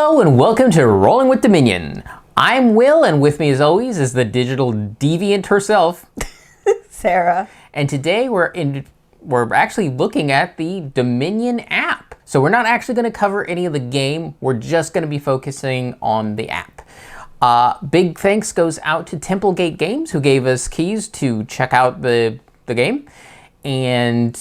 Hello and welcome to Rolling with Dominion. I'm Will, and with me as always is the digital deviant herself, Sarah. And today we're actually looking at the Dominion app. So we're not actually going to cover any of the game. We're just going to be focusing on the app. Big thanks goes out to Templegate Games, who gave us keys to check out the game. And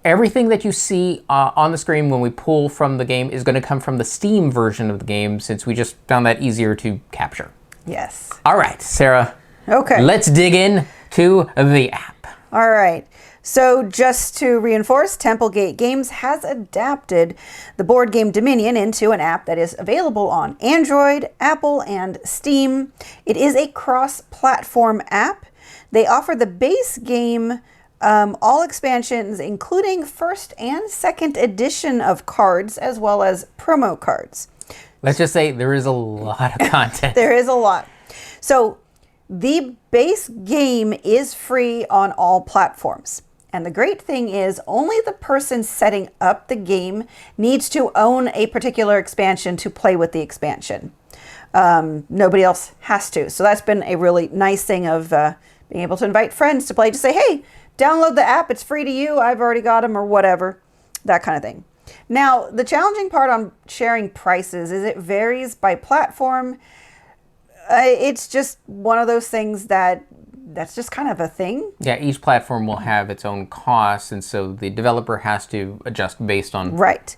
everything that you see on the screen when we pull from the game is going to come from the Steam version of the game, since we just found that easier to capture. Yes. All right, Sarah. Okay. Let's dig in to the app. All right. So just to reinforce, Templegate Games has adapted the board game Dominion into an app that is available on Android, Apple, and Steam. It is a cross-platform app. They offer the base game, all expansions, including first and second edition of cards, as well as promo cards. Let's just say there is a lot of content. There is a lot. So the base game is free on all platforms. And the great thing is only the person setting up the game needs to own a particular expansion to play with the expansion. Nobody else has to. So that's been a really nice thing of being able to invite friends to play. Just say, hey, download the app. It's free to you. I've already got them, or whatever. That kind of thing. Now, the challenging part on sharing prices is it varies by platform. It's just one of those things that's just kind of a thing. Yeah, each platform will have its own costs, and so the developer has to adjust based on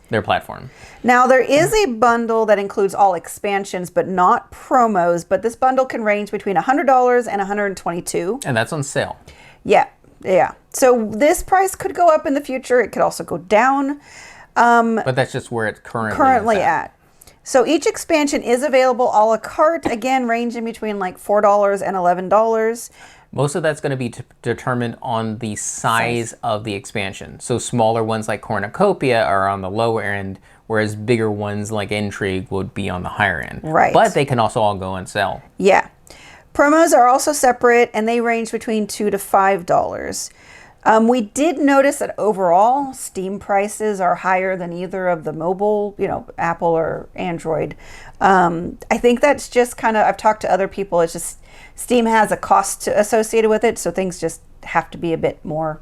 their platform. Now, there is a bundle that includes all expansions, but not promos, but this bundle can range between $100 and $122. And that's on sale. Yeah. So this price could go up in the future. It could also go down. But that's just where it's currently at. So each expansion is available a la carte, again, ranging between like $4 and $11. Most of that's going to be determined on the size of the expansion. So smaller ones like Cornucopia are on the lower end, whereas bigger ones like Intrigue would be on the higher end. Right. But they can also all go on sale. Yeah. Promos are also separate, and they range between $2 to $5. We did notice that overall Steam prices are higher than either of the mobile, Apple or Android. I think that's just kind of, I've talked to other people, it's just Steam has a cost associated with it, so things just have to be a bit more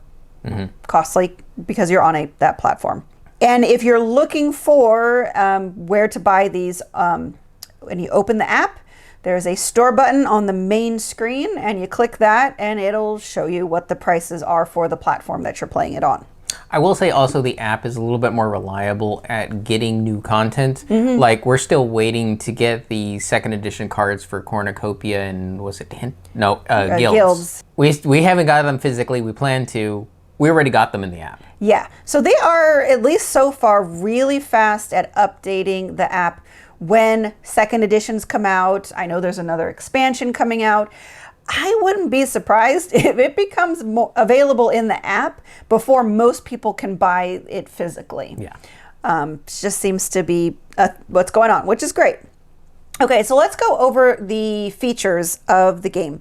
costly because you're on that platform. And if you're looking for where to buy these, when you open the app, there's a store button on the main screen, and you click that and it'll show you what the prices are for the platform that you're playing it on. I will say also the app is a little bit more reliable at getting new content. Like, we're still waiting to get the second edition cards for Cornucopia and Guilds. We haven't got them physically. We plan to. We already got them in the app. Yeah, so they are, at least so far, really fast at updating the app when second editions come out. I know there's another expansion coming out. I wouldn't be surprised if it becomes available in the app before most people can buy it physically. Yeah. It just seems to be what's going on, which is great. Okay, so let's go over the features of the game.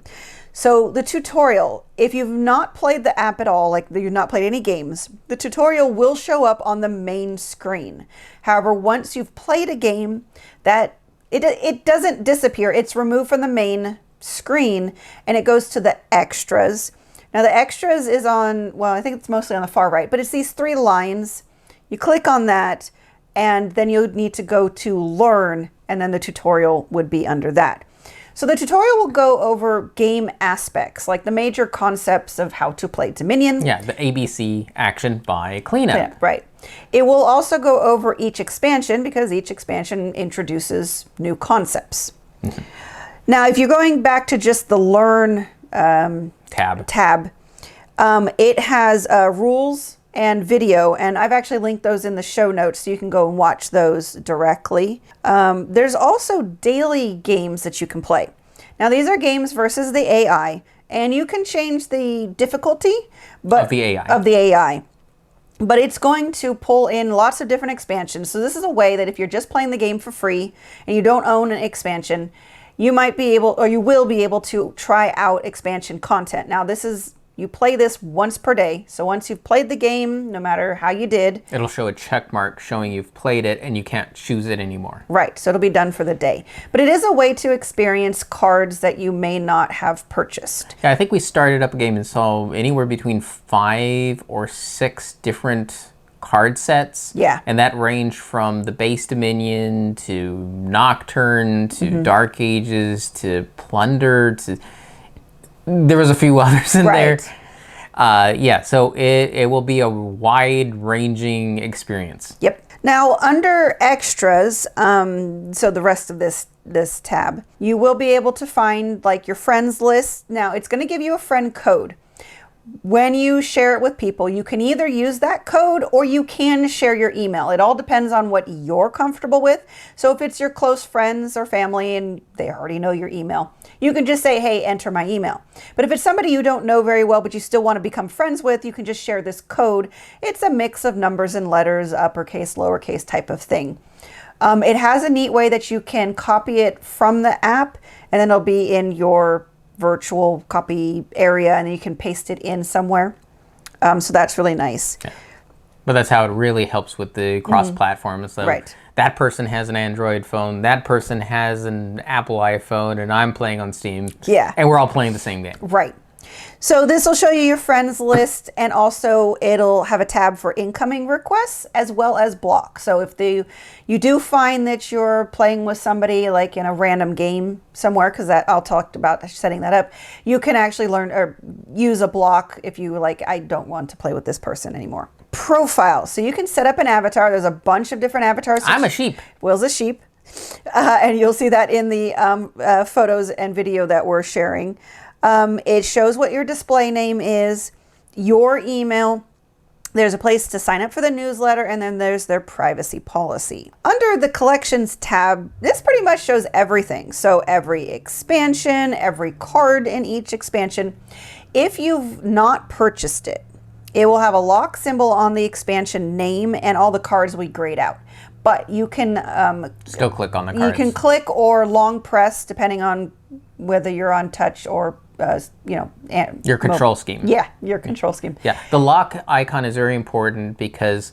So the tutorial, if you've not played the app at all, like you've not played any games, the tutorial will show up on the main screen. However, once you've played a game, that it doesn't disappear. It's removed from the main screen and it goes to the extras. Now the extras is on, well, I think it's mostly on the far right, but it's these 3 lines. You click on that and then you need to go to learn, and then the tutorial would be under that. So the tutorial will go over game aspects, like the major concepts of how to play Dominion. Yeah, the ABC action by cleanup. Yeah, right. It will also go over each expansion because each expansion introduces new concepts. Now, if you're going back to just the Learn tab, it has rules and video, and I've actually linked those in the show notes so you can go and watch those directly. There's also daily games that you can play. Now, these are games versus the AI, and you can change the difficulty of the AI. But it's going to pull in lots of different expansions. So this is a way that if you're just playing the game for free and you don't own an expansion, you might be able, or you will be able to try out expansion content. Now, this is You play this once per day. So once you've played the game, no matter how you did, it'll show a check mark showing you've played it and you can't choose it anymore. Right. So it'll be done for the day. But it is a way to experience cards that you may not have purchased. Yeah, I think we started up a game and saw anywhere between 5 or 6 different card sets. Yeah. And that ranged from the base Dominion to Nocturne to Dark Ages to Plunder to... There was a few others in there. Yeah, so it will be a wide-ranging experience. Yep. Now, under extras, so the rest of this tab, you will be able to find like your friends list. Now, it's going to give you a friend code. When you share it with people, you can either use that code or you can share your email. It all depends on what you're comfortable with. So if it's your close friends or family and they already know your email, you can just say, hey, enter my email. But if it's somebody you don't know very well, but you still want to become friends with, you can just share this code. It's a mix of numbers and letters, uppercase, lowercase type of thing. It has a neat way that you can copy it from the app and then it'll be in your virtual copy area and then you can paste it in somewhere. So that's really nice. Yeah. But that's how it really helps with the cross-platform. So right. That person has an Android phone, that person has an Apple iPhone, and I'm playing on Steam. Yeah. And we're all playing the same game. Right. So this will show you your friends list, and also it'll have a tab for incoming requests as well as block. So if you do find that you're playing with somebody like in a random game somewhere, because I'll talk about setting that up, you can actually learn or use a block if you like, I don't want to play with this person anymore. Profile. So you can set up an avatar. There's a bunch of different avatars. I'm a sheep. Will's a sheep. And you'll see that in the photos and video that we're sharing. It shows what your display name is, your email. There's a place to sign up for the newsletter, and then there's their privacy policy. Under the collections tab, this pretty much shows everything. So every expansion, every card in each expansion. If you've not purchased it, it will have a lock symbol on the expansion name and all the cards we grayed out. But you can still click on the cards. You can click or long press depending on whether you're on touch or your control scheme. Yeah, your control scheme. Yeah, the lock icon is very important because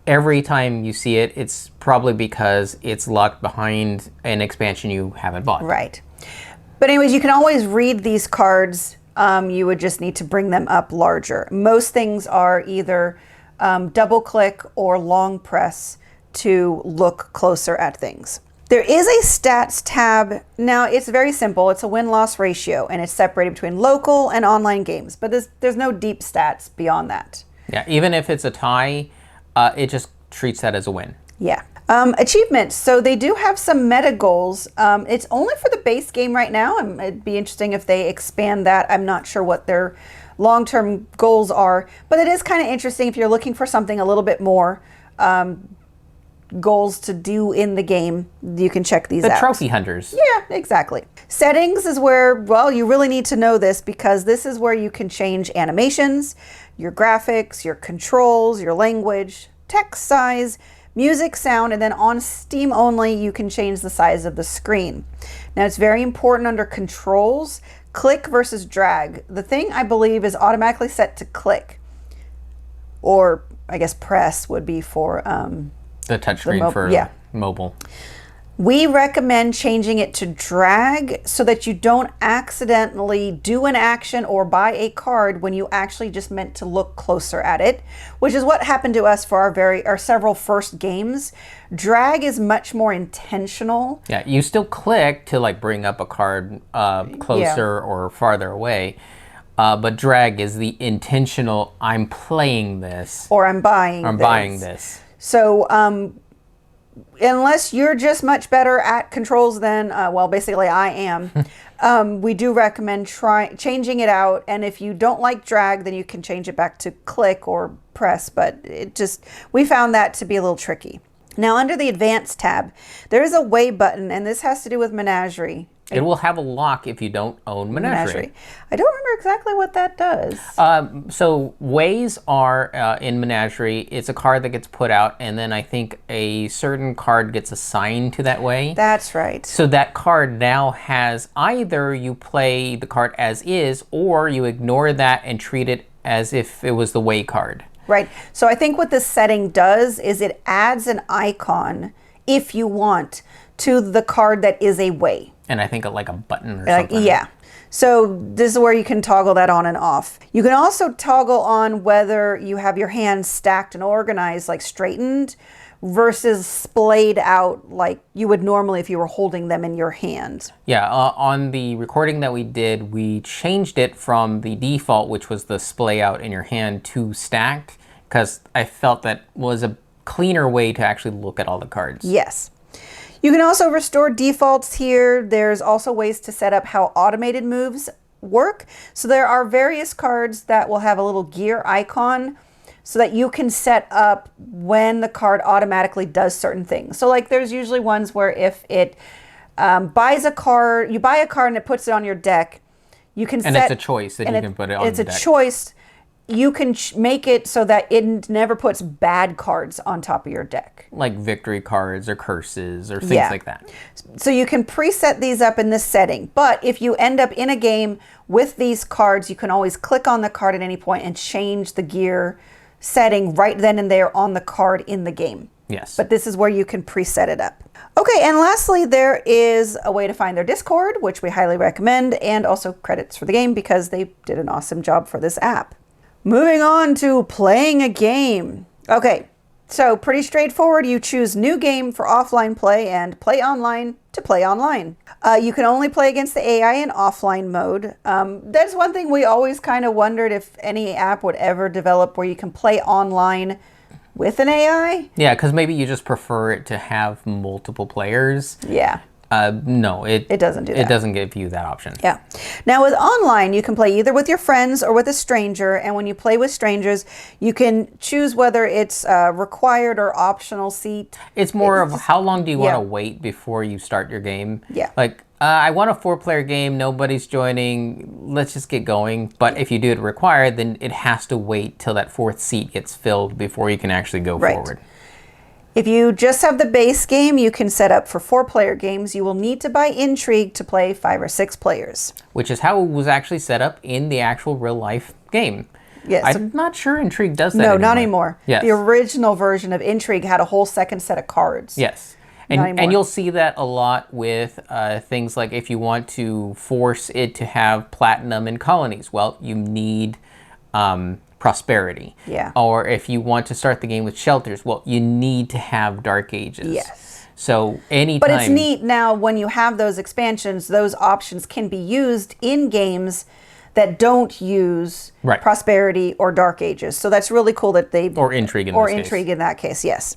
every time you see it, it's probably because it's locked behind an expansion you haven't bought. Right. But anyways, you can always read these cards. You would just need to bring them up larger. Most things are either double click or long press to look closer at things. There is a stats tab. Now it's very simple. It's a win-loss ratio and it's separated between local and online games, but there's no deep stats beyond that. Yeah, even if it's a tie, it just treats that as a win. Yeah. Achievements. So they do have some meta goals. It's only for the base game right now. It'd be interesting if they expand that. I'm not sure what their long-term goals are, but it is kind of interesting if you're looking for something a little bit more goals to do in the game. You can check these out. The trophy hunters. Yeah, exactly. Settings is where, well, you really need to know this because this is where you can change animations, your graphics, your controls, your language, text size, music, sound, and then on Steam only, you can change the size of the screen. Now, it's very important under controls, click versus drag. The thing I believe is automatically set to click, or I guess press would be for the touchscreen for mobile. We recommend changing it to drag so that you don't accidentally do an action or buy a card when you actually just meant to look closer at it, which is what happened to us for our several first games. Drag is much more intentional. Yeah, you still click to like bring up a card closer or farther away. But drag is the intentional, I'm playing this. Or I'm buying this. So unless you're just much better at controls than, well, basically I am, we do recommend changing it out. And if you don't like drag, then you can change it back to click or press. But we found that to be a little tricky. Now, under the Advanced tab, there is a way button, and this has to do with Menagerie. It will have a lock if you don't own Menagerie. I don't remember exactly what that does. So ways are in Menagerie. It's a card that gets put out, and then I think a certain card gets assigned to that way. That's right. So that card now has either you play the card as is, or you ignore that and treat it as if it was the way card. Right. So I think what this setting does is it adds an icon, if you want, to the card that is a way. And I think like a button or something. Yeah. So this is where you can toggle that on and off. You can also toggle on whether you have your hands stacked and organized, like straightened, versus splayed out like you would normally if you were holding them in your hand. Yeah, on the recording that we did, we changed it from the default, which was the splay out in your hand, to stacked, because I felt that was a cleaner way to actually look at all the cards. Yes. You can also restore defaults here. There's also ways to set up how automated moves work. So there are various cards that will have a little gear icon so that you can set up when the card automatically does certain things. So like there's usually ones where if it buys a card, you buy a card and it puts it on your deck, you can and set... it's a choice that you can put it on the deck. It's a choice. You can make it so that it never puts bad cards on top of your deck. Like victory cards or curses or things like that. So you can preset these up in this setting. But if you end up in a game with these cards, you can always click on the card at any point and change the gear setting right then and there on the card in the game. Yes. But this is where you can preset it up. Okay, and lastly, there is a way to find their Discord, which we highly recommend, and also credits for the game because they did an awesome job for this app. Moving on to playing a game. Okay, so pretty straightforward. You choose new game for offline play and play online to play online. You can only play against the AI in offline mode. That's one thing we always kind of wondered if any app would ever develop where you can play online with an AI. Yeah, because maybe you just prefer it to have multiple players. Yeah. No, it doesn't do that. It doesn't give you that option. Yeah. Now with online, you can play either with your friends or with a stranger. And when you play with strangers, you can choose whether it's required or optional seat. It's more of how long do you want to wait before you start your game? Yeah. Like, I want a 4-player game. Nobody's joining. Let's just get going. But if you do it required, then it has to wait till that 4th seat gets filled before you can actually go forward. If you just have the base game, you can set up for 4-player games. You will need to buy Intrigue to play 5 or 6 players. Which is how it was actually set up in the actual real-life game. Yes. I'm not sure Intrigue does that anymore. No, not anymore. Yes. The original version of Intrigue had a whole second set of cards. Yes. And you'll see that a lot with things like if you want to force it to have platinum in colonies. Well, you need... prosperity. Yeah. Or if you want to start the game with shelters, well, you need to have Dark Ages. Yes. So anytime... But it's neat now when you have those expansions, those options can be used in games that don't use prosperity or Dark Ages. So that's really cool that they... Or Intrigue in or this Intrigue case. in that case, yes.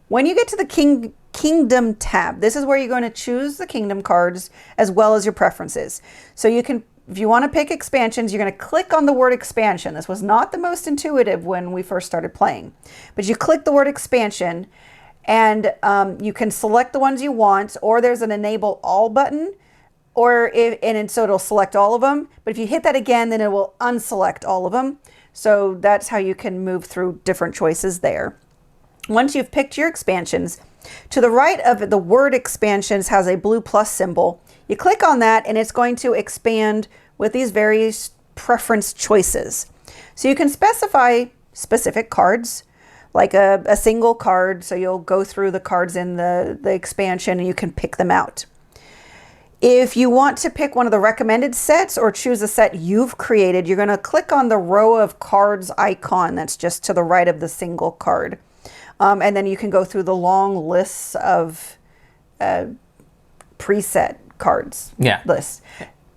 When you get to the Kingdom tab, this is where you're going to choose the Kingdom cards as well as your preferences. So you can... If you want to pick expansions, you're going to click on the word expansion. This was not the most intuitive when we first started playing. But you click the word expansion, and you can select the ones you want, or there's an enable all button, so it'll select all of them. But if you hit that again, then it will unselect all of them. So that's how you can move through different choices there. Once you've picked your expansions, to the right of it, the word expansions has a blue plus symbol. You click on that and it's going to expand with these various preference choices. So you can specify specific cards, like a single card. So you'll go through the cards in the expansion and you can pick them out. If you want to pick one of the recommended sets or choose a set you've created, you're going to click on the row of cards icon that's just to the right of the single card. And then you can go through the long lists of preset cards lists.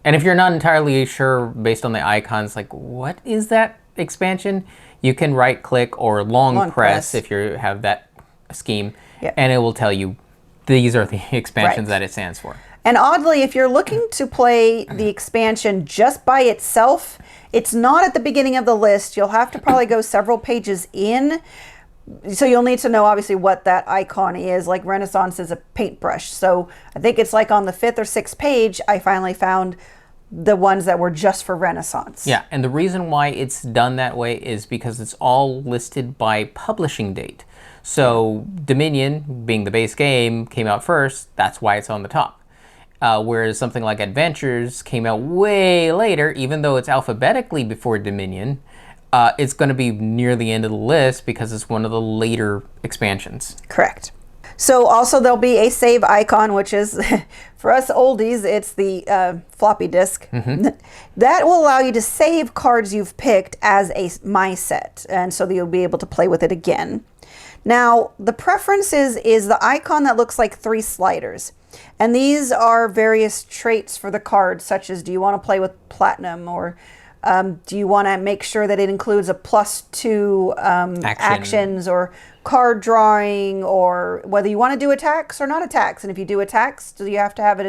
And if you're not entirely sure based on the icons, like what is that expansion, you can right click or long press if you have that scheme, and it will tell you these are the expansions that it stands for. And oddly, if you're looking to play the expansion just by itself, it's not at the beginning of the list. You'll have to probably go several pages in. So you'll need to know obviously what that icon is. Like Renaissance is a paintbrush. So I think it's like on the 5th or 6th page, I finally found the ones that were just for Renaissance. Yeah, and the reason why it's done that way is because it's all listed by publishing date. So Dominion, being the base game, came out first. That's why it's on the top. Whereas something like Adventures came out way later, even though it's alphabetically before Dominion, it's going to be near the end of the list because it's one of the later expansions. Correct. So also there'll be a save icon, which is, for us oldies, it's the floppy disk. That will allow you to save cards you've picked as a my set, and so that you'll be able to play with it again. Now, the preferences is the icon that looks like 3 sliders. And these are various traits for the card, such as do you want to play with platinum, or do you want to make sure that it includes a +2 actions, or card drawing, or whether you want to do attacks or not attacks. And if you do attacks, do you have to have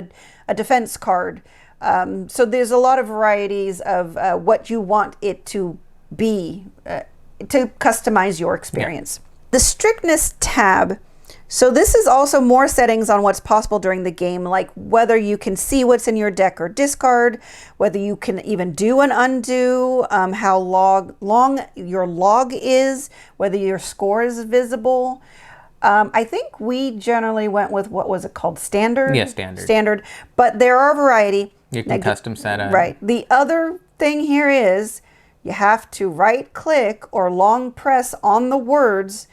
a defense card? So there's a lot of varieties of what you want it to be to customize your experience. Yeah. The strictness tab. So this is also more settings on what's possible during the game, like whether you can see what's in your deck or discard, whether you can even do an undo, how long your log is, whether your score is visible. I think we generally went with, what was it called? Standard? Yeah, standard. Standard. But there are a variety. You can custom set up. Right. The other thing here is you have to right click or long press on the words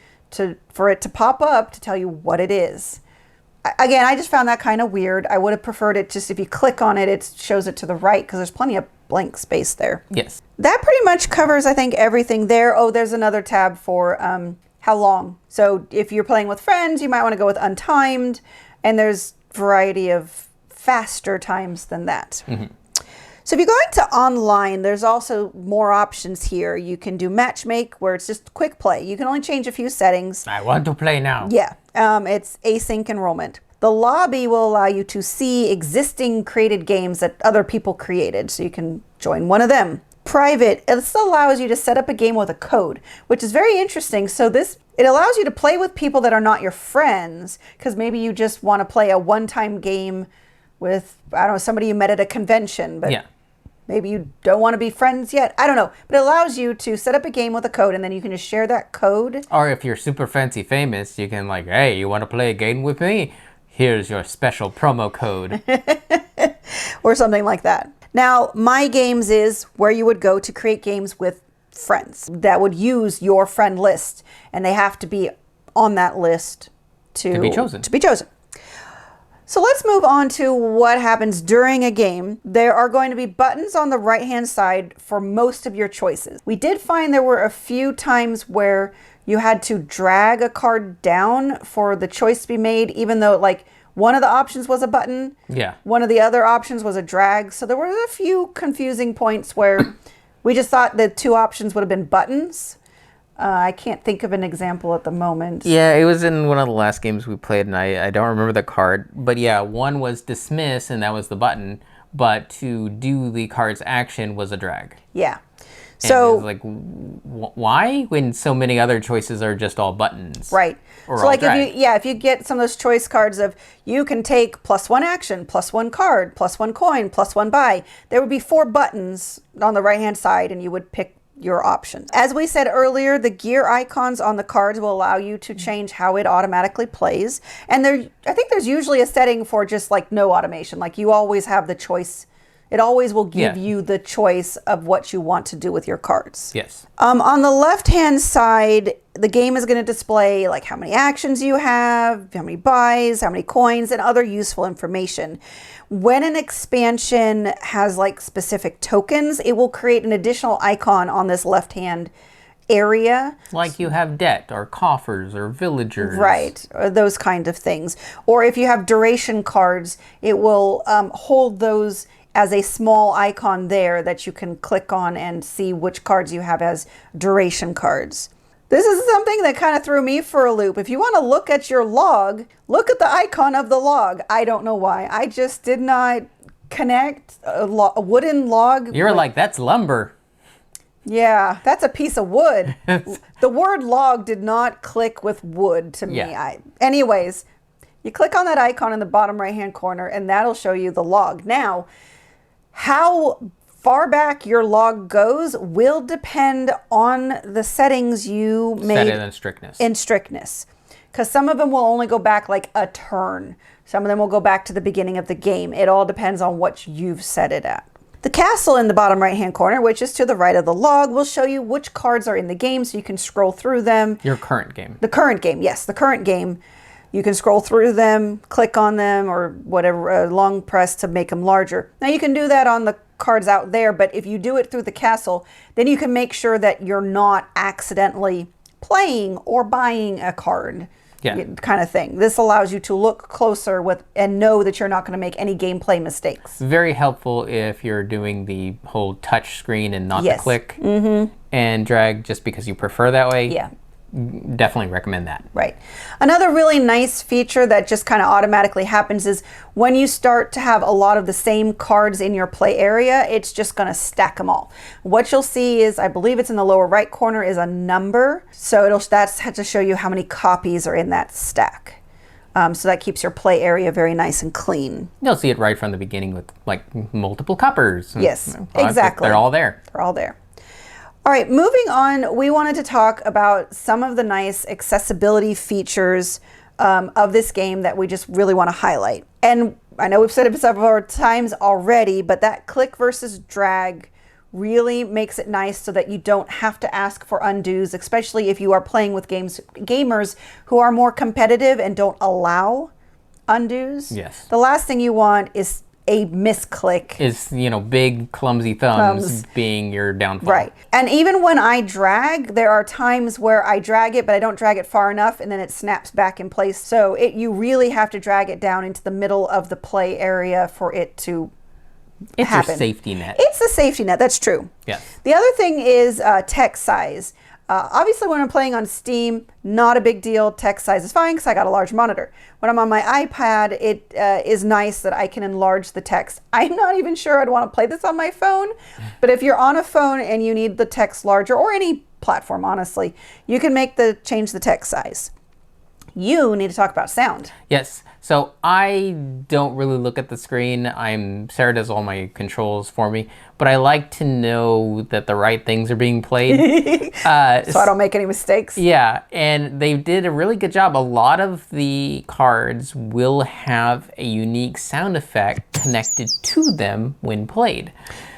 for it to pop up to tell you what it is. Again, I just found that kind of weird. I would have preferred it just if you click on it, it shows it to the right because there's plenty of blank space there. Yes. That pretty much covers, I think, everything there. Oh, there's another tab for how long. So if you're playing with friends, you might want to go with untimed, and there's variety of faster times than that. So if you go into online, there's also more options here. You can do matchmake, where it's just quick play. You can only change a few settings. I want to play now. Yeah, it's async enrollment. The lobby will allow you to see existing created games that other people created, so you can join one of them. Private, this allows you to set up a game with a code, which is very interesting. So it allows you to play with people that are not your friends, because maybe you just want to play a one-time game with, I don't know, somebody you met at a convention, but yeah. Maybe you don't want to be friends yet. I don't know. But it allows you to set up a game with a code, and then you can just share that code. Or if you're super fancy famous, you can like, hey, you want to play a game with me? Here's your special promo code. Or something like that. Now, My Games is where you would go to create games with friends that would use your friend list. And they have to be on that list to be chosen. So let's move on to what happens during a game. There are going to be buttons on the right-hand side for most of your choices. We did find there were a few times where you had to drag a card down for the choice to be made, even though like one of the options was a button. Yeah. One of the other options was a drag. So there were a few confusing points where we just thought the 2 options would have been buttons. I can't think of an example at the moment. Yeah, it was in one of the last games we played, and I don't remember the card. But yeah, one was dismiss, and that was the button. But to do the card's action was a drag. Yeah. So it's like, why? When so many other choices are just all buttons. Right. Or so all like drag. if you get some of those choice cards of you can take +1 action, +1 card, +1 coin, +1 buy, there would be 4 buttons on the right-hand side, and you would pick your options. As we said earlier, the gear icons on the cards will allow you to change how it automatically plays. And I think there's usually a setting for just like no automation. Like you always have the choice. It always will give you the choice of what you want to do with your cards. Yes. On the left-hand side, the game is going to display like how many actions you have, how many buys, how many coins, and other useful information. When an expansion has like specific tokens, it will create an additional icon on this left-hand area. Like you have debt or coffers or villagers. Right, or those kind of things. Or if you have duration cards, it will hold those as a small icon there that you can click on and see which cards you have as duration cards. This is something that kind of threw me for a loop. If you want to look at your log, look at the icon of the log. I don't know why. I just did not connect a wooden log. You're like, that's lumber. Yeah, that's a piece of wood. The word log did not click with wood to me. Yeah. Anyways, you click on that icon in the bottom right-hand corner, and that'll show you the log. Now, how far back your log goes will depend on the settings you made Set it in strictness. Because some of them will only go back like a turn. Some of them will go back to the beginning of the game. It all depends on what you've set it at. The castle in the bottom right-hand corner, which is to the right of the log, will show you which cards are in the game so you can scroll through them. Your current game. The current game, yes, the current game. You can scroll through them, click on them, or whatever, long press to make them larger. Now you can do that on the cards out there, but if you do it through the castle, then you can make sure that you're not accidentally playing or buying a card. Yeah. Kind of thing. This allows you to look closer with and know that you're not going to make any gameplay mistakes. Very helpful if you're doing the whole touch screen and not Yes. the click and drag just because you prefer that way. Yeah. Definitely recommend that. Right. Another really nice feature that just kind of automatically happens is when you start to have a lot of the same cards in your play area, it's just going to stack them all. What you'll see is, I believe it's in the lower right corner, is a number. So that's to show you how many copies are in that stack. So that keeps your play area very nice and clean. You'll see it right from the beginning with like multiple coppers. Yes, Well, exactly. They're all there. They're all there. All right, moving on, we wanted to talk about some of the nice accessibility features of this game that we just really want to highlight. And I know we've said it several times already, but that click versus drag really makes it nice so that you don't have to ask for undos, especially if you are playing with gamers who are more competitive and don't allow undos. Yes. The last thing you want is a misclick. Is, big clumsy thumbs being your downfall. Right. And even when I drag, there are times where I drag it, but I don't drag it far enough, and then it snaps back in place. So you really have to drag it down into the middle of the play area for it to happen. Your safety net. It's a safety net. That's true. Yes. The other thing is text size. Obviously, when I'm playing on Steam, not a big deal. Text size is fine because I got a large monitor. When I'm on my iPad, it is nice that I can enlarge the text. I'm not even sure I'd want to play this on my phone, but if you're on a phone and you need the text larger, or any platform, honestly, you can change the text size. You need to talk about sound. Yes. So I don't really look at the screen. Sarah does all my controls for me, but I like to know that the right things are being played. So I don't make any mistakes. Yeah, and they did a really good job. A lot of the cards will have a unique sound effect connected to them when played.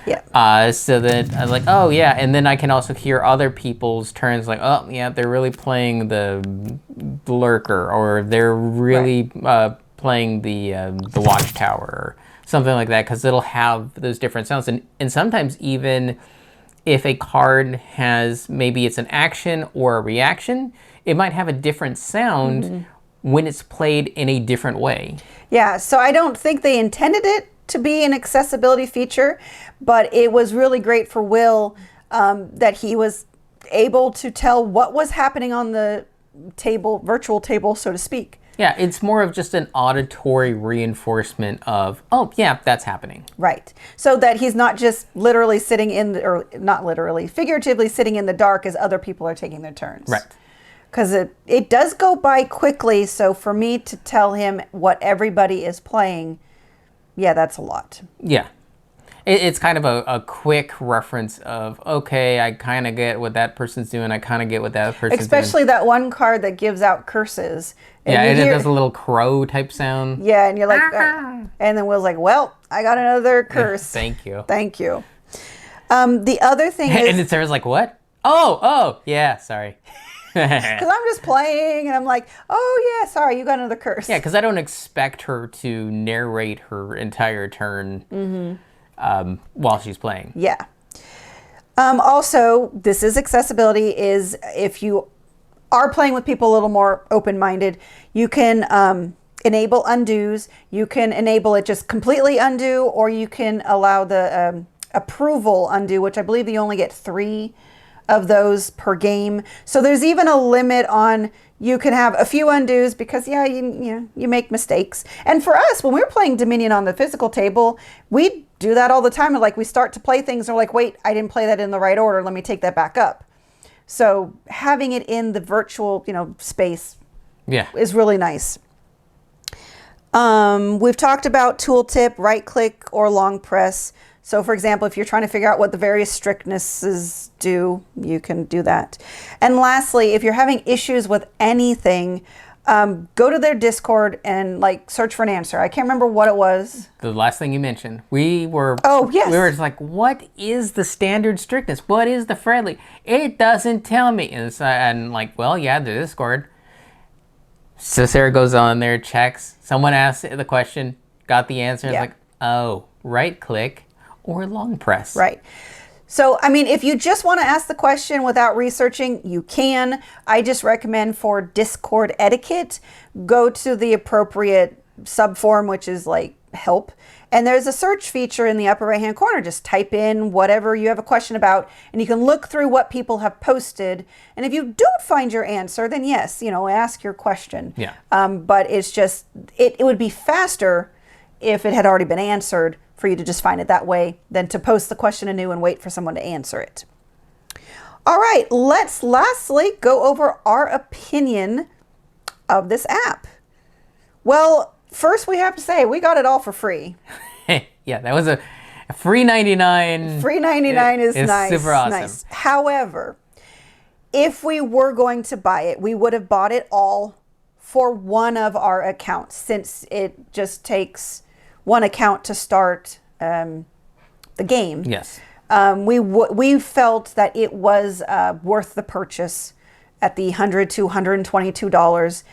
Yeah. So that I'm like, oh yeah, and then I can also hear other people's turns, like, oh yeah, they're really playing the lurker, or they're really playing the watchtower, or something like that, because it'll have those different sounds, and sometimes even if a card has, maybe it's an action or a reaction, it might have a different sound when it's played in a different way. Yeah. So I don't think they intended it to be an accessibility feature, but it was really great for Will that he was able to tell what was happening on the virtual table, so to speak. Yeah, it's more of just an auditory reinforcement of, oh yeah, that's happening. Right. So that he's not just literally sitting or not literally, figuratively sitting in the dark as other people are taking their turns. Right. Because it does go by quickly, so for me to tell him what everybody is playing, yeah, that's a lot. Yeah. It's kind of a quick reference of, okay, I kind of get what that person's doing. I kind of get what that person's doing. Especially that one card that gives out curses. And it does a little crow type sound. Yeah, and you're like, and then Will's like, well, I got another curse. Thank you. Thank you. The other thing is... And then Sarah's like, what? Oh, yeah, sorry. Because I'm just playing, and I'm like, oh, yeah, sorry, you got another curse. Yeah, because I don't expect her to narrate her entire turn while she's playing. Yeah. Also, this is accessibility, is if you are playing with people a little more open-minded, you can enable undos. You can enable it just completely undo, or you can allow the approval undo, which I believe you only get 3 of those per game. So there's even a limit on You can have a few undos because, yeah, you make mistakes. And for us, when we were playing Dominion on the physical table, we do that all the time. Like, we start to play things and we're like, wait, I didn't play that in the right order. Let me take that back up. So having it in the virtual, space is really nice. We've talked about tooltip, right click or long press. So for example, if you're trying to figure out what the various strictnesses do, you can do that. And lastly, if you're having issues with anything, go to their Discord and search for an answer. I can't remember what it was. The last thing you mentioned, we were just like, what is the standard strictness? What is the friendly? It doesn't tell me. And like, well, yeah, the Discord. So Sarah goes on there, checks. Someone asked the question, got the answer. It's like, oh, right click or long press. Right. So, I mean, if you just want to ask the question without researching, you can. I just recommend for Discord etiquette, go to the appropriate subform, which is like help. And there's a search feature in the upper right-hand corner. Just type in whatever you have a question about, and you can look through what people have posted. And if you don't find your answer, then yes, ask your question. Yeah. But it's just, it would be faster if it had already been answered for you to just find it that way than to post the question anew and wait for someone to answer it. All right, let's lastly go over our opinion of this app. Well, first we have to say we got it all for free. Yeah, that was a free 99. Free 99 is nice. Super awesome. Nice. However, if we were going to buy it, we would have bought it all for one of our accounts, since it just takes one account to start the game. Yes. We felt that it was worth the purchase at the $100 to $122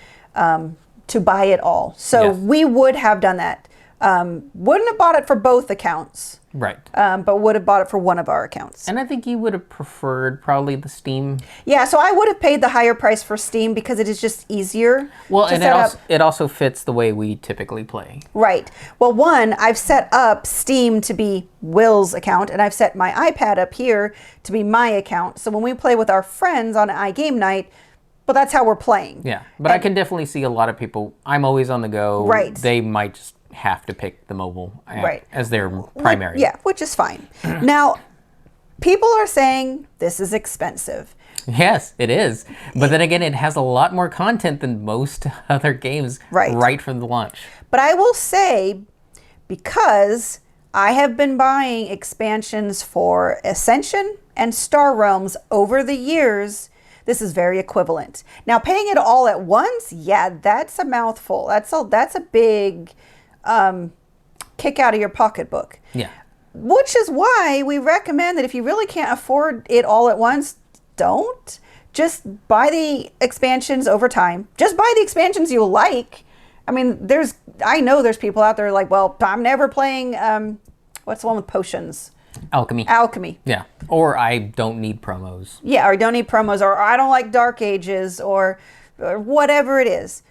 to buy it all. So we would have done that. Wouldn't have bought it for both accounts. Right. But would have bought it for one of our accounts. And I think you would have preferred probably the Steam. Yeah, so I would have paid the higher price for Steam because it is just easier. Well, to and set up. it also fits the way we typically play. Right. Well, one, I've set up Steam to be Will's account, and I've set my iPad up here to be my account. So when we play with our friends on iGame night, well, that's how we're playing. Yeah, but I can definitely see a lot of people, I'm always on the go. Right. They might just have to pick the mobile app as their primary. Yeah, which is fine. Now, people are saying this is expensive. Yes, it is. But then again, it has a lot more content than most other games right from the launch. But I will say, because I have been buying expansions for Ascension and Star Realms over the years, this is very equivalent. Now, paying it all at once, yeah, that's a mouthful. That's a big kick out of your pocketbook. Yeah. Which is why we recommend that if you really can't afford it all at once, don't. Just buy the expansions over time. Just buy the expansions you like. I mean, I know there's people out there like, well, I'm never playing, what's the one with potions? Alchemy. Yeah. Or I don't need promos. Yeah, or don't need promos, or I don't like Dark Ages, or whatever it is.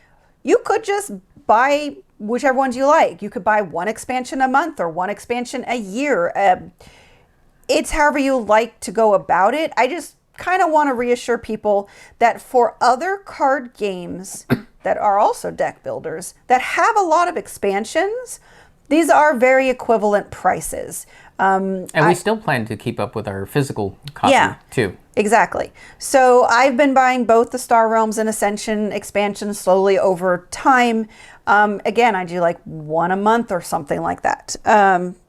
You could just buy whichever ones you like. You could buy one expansion a month or one expansion a year. It's however you like to go about it. I just kind of want to reassure people that for other card games that are also deck builders that have a lot of expansions, these are very equivalent prices. And we still plan to keep up with our physical copy too. Exactly. So I've been buying both the Star Realms and Ascension expansions slowly over time. Again, I do like one a month or something like that.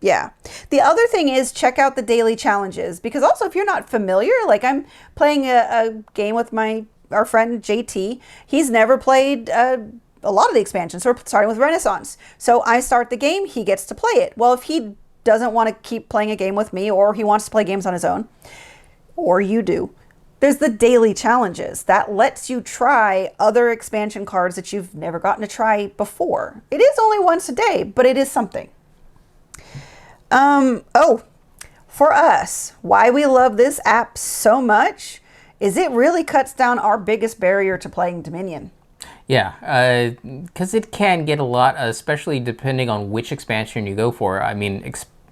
Yeah. The other thing is check out the daily challenges, because also if you're not familiar, like I'm playing a game with our friend JT. He's never played a lot of the expansions. So we're starting with Renaissance. So I start the game, he gets to play it. Well, if he doesn't want to keep playing a game with me, or he wants to play games on his own, or you do, there's the daily challenges that lets you try other expansion cards that you've never gotten to try before. It is only once a day, but it is something. For us, why we love this app so much is it really cuts down our biggest barrier to playing Dominion. Yeah, because it can get a lot, especially depending on which expansion you go for. I mean,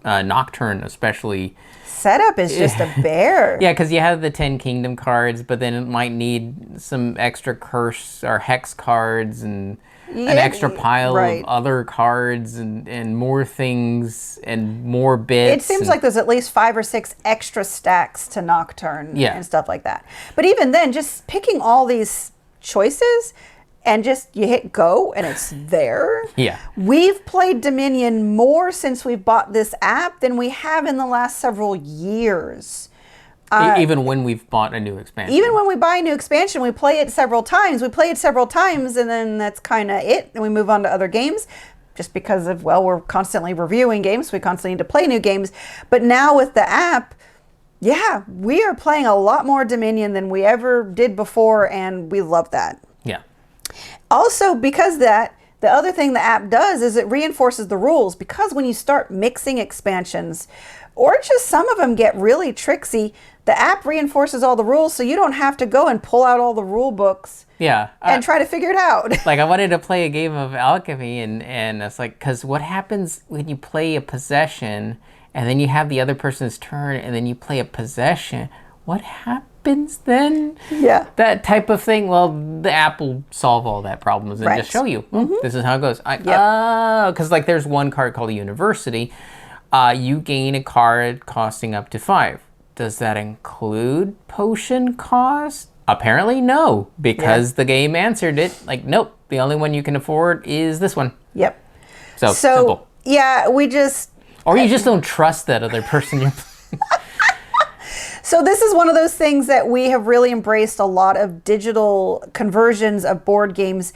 Nocturne especially. Setup is just a bear. Yeah, because you have the 10 Kingdom cards, but then it might need some extra curse or hex cards and an extra pile of other cards and more things and more bits. It seems like there's at least 5 or 6 extra stacks to Nocturne and stuff like that. But even then, just picking all these choices and just you hit go and it's there. Yeah. We've played Dominion more since we've bought this app than we have in the last several years. Even when we've bought a new expansion. Even when we buy a new expansion, we play it several times. We play it several times and then that's kind of it. And we move on to other games just because of, well, we're constantly reviewing games. So we constantly need to play new games. But now with the app, yeah, we are playing a lot more Dominion than we ever did before. And we love that. Yeah. Also, because the other thing the app does is it reinforces the rules, because when you start mixing expansions or just some of them get really tricksy, the app reinforces all the rules so you don't have to go and pull out all the rule books and try to figure it out. Like I wanted to play a game of Alchemy and it's like, because what happens when you play a possession and then you have the other person's turn and then you play a possession, what happens then? Yeah. That type of thing. Well, the app will solve all that problems and just show you, this is how it goes. Because like there's one card called University. You gain a card costing up to 5. Does that include potion cost? Apparently no, because the game answered it like, nope, the only one you can afford is this one. Yep. So simple. Yeah, we just... Or you just don't trust that other person you're playing. So this is one of those things that we have really embraced a lot of digital conversions of board games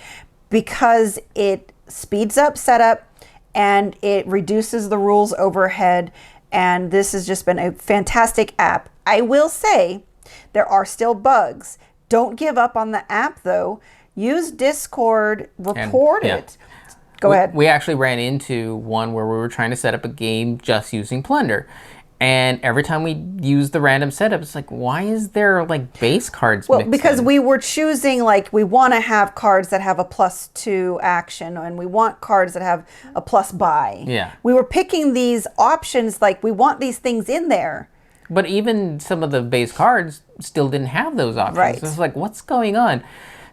because it speeds up setup and it reduces the rules overhead. And this has just been a fantastic app. I will say there are still bugs. Don't give up on the app though. Use Discord, report it. Go ahead. We actually ran into one where we were trying to set up a game just using Plunder. And every time we use the random setup, it's like, why is there like base cards mixed because in? we were choosing, like, we want to have cards that have a +2 action, and we want cards that have a +buy. Yeah. We were picking these options, like, we want these things in there. But even some of the base cards still didn't have those options. Right. So it's like, what's going on?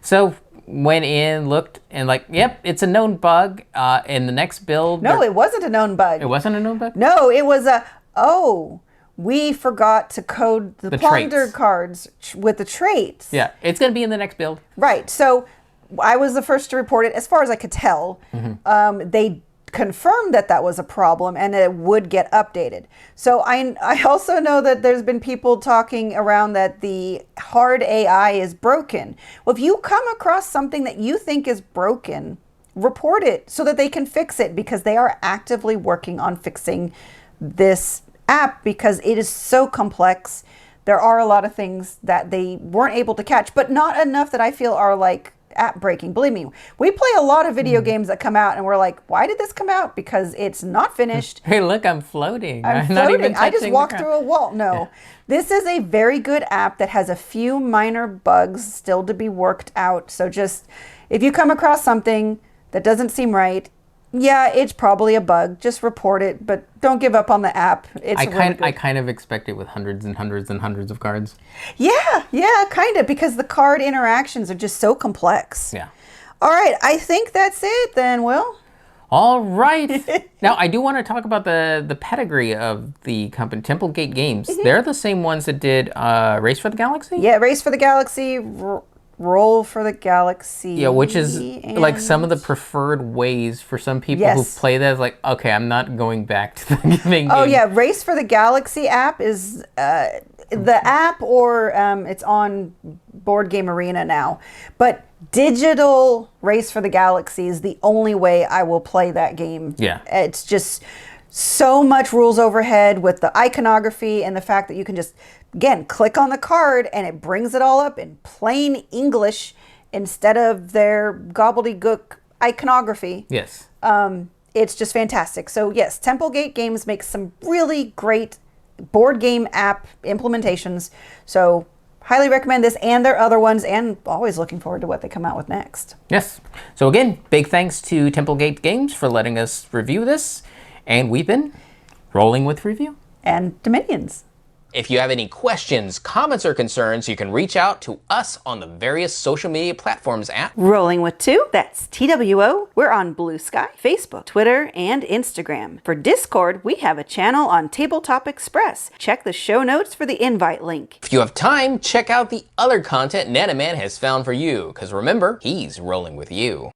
So went in, looked, and like, yep, it's a known bug. In the next build... No, it wasn't a known bug. It wasn't a known bug? No, it was a... Oh, we forgot to code the plunder traits. cards with the traits. Yeah, it's going to be in the next build. Right. So I was the first to report it. As far as I could tell, they confirmed that that was a problem and that it would get updated. So I also know that there's been people talking around that the hard AI is broken. Well, if you come across something that you think is broken, report it so that they can fix it, because they are actively working on fixing this app because it is so complex. There are a lot of things that they weren't able to catch, but not enough that I feel are like app breaking. Believe me, we play a lot of video games that come out and we're like, why did this come out? Because it's not finished. Hey, look, I'm floating. I'm not floating. even I just touching walked the through a wall. No, Yeah. This is a very good app that has a few minor bugs still to be worked out. So just, if you come across something that doesn't seem right, yeah, it's probably a bug. Just report it, but don't give up on the app. It's I kind of expect it with hundreds and hundreds and hundreds of cards. Yeah, kind of, because the card interactions are just so complex. Yeah. All right, I think that's it then, Will. All right. Now, I do want to talk about the pedigree of the company, Templegate Games. They're the same ones that did Race for the Galaxy? Yeah, Race for the Galaxy, Roll for the Galaxy. Yeah, which is like some of the preferred ways for some people who play that. Is like, okay, I'm not going back to the giving game. Oh, yeah, Race for the Galaxy app is the app, or it's on Board Game Arena now. But digital Race for the Galaxy is the only way I will play that game. Yeah. It's just so much rules overhead with the iconography and the fact that you can just, again, click on the card and it brings it all up in plain English instead of their gobbledygook iconography. Yes. It's just fantastic. So yes, Templegate Games makes some really great board game app implementations. So highly recommend this and their other ones, and always looking forward to what they come out with next. Yes. So again, big thanks to Templegate Games for letting us review this. And we've been Rolling with Review. And Dominions. If you have any questions, comments, or concerns, you can reach out to us on the various social media platforms at Rolling with Two, that's TWO. We're on Blue Sky, Facebook, Twitter, and Instagram. For Discord, we have a channel on Tabletop Express. Check the show notes for the invite link. If you have time, check out the other content Nanaman has found for you, because remember, he's rolling with you.